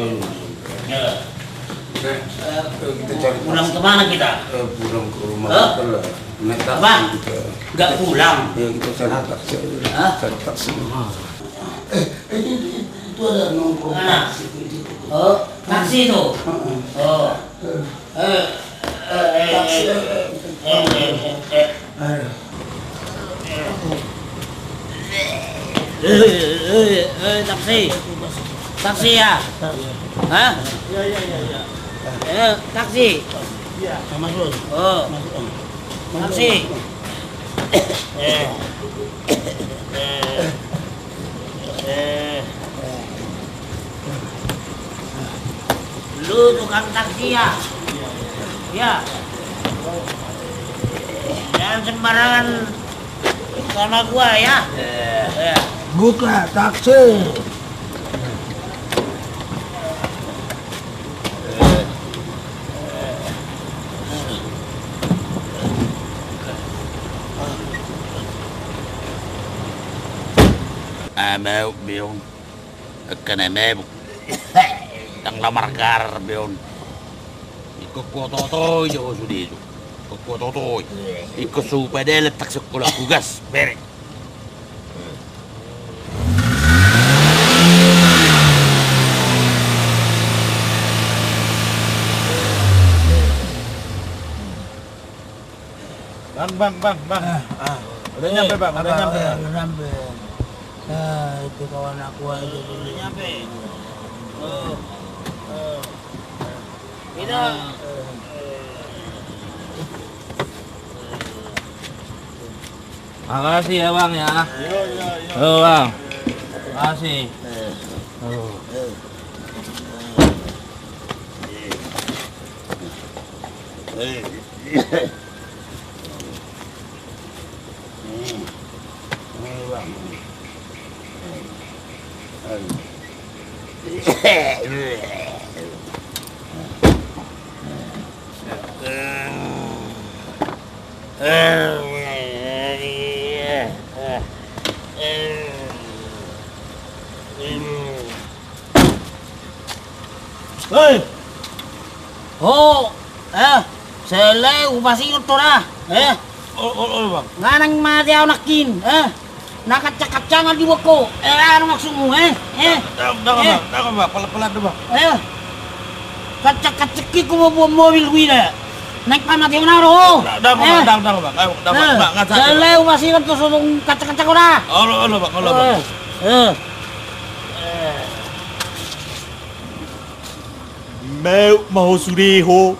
ini. Ya. Kita cari Pulang kemana kita? pulang ke rumah Hah? kita lah. Naik taksi Apa? kita. Nggak pulang. Ya kita cari taksi aja. Hah? Cari taksi. Itu ada nongkrong Mana? taksi di situ. Oh, taksi itu. Oh. Taksi. Taksi. Taksi ya? Hah? Taksi. Masuk. Oh, taksi. Lu tukang taksi ya? Ya. Jangan sembarangan sama gua ya. Buka taksi. Mau bion kana mau tang lamargar bion iko kototo yo sudido kototo iko supadel tak sekolah tugas bere Bang. Udah nyampe, Bang. Udah nyampe. Sampai. Itu kawan aku aja dulu. Nyampe. Kita Makasih ya, Bang ya. Oh, Bang. Makasih. Hei. Oh, sele upasi to na. Bang. Nganang mati ako nakin. Nakacak-kacangan di wako. Ano maksudmu, Bang. Pelan-pelan tuh, Bang. Kacak-kacaki ko mo mobil wina. Naik pamati mo na ro. Bang. Ayo, Bang. Nggak Sele upasi to sung kacak-kacak ko na. Bang. Mau sudeho.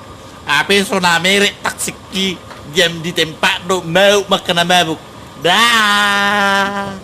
Apa sona merek taksiki jam di tempat do mau makan mabuk. Dah.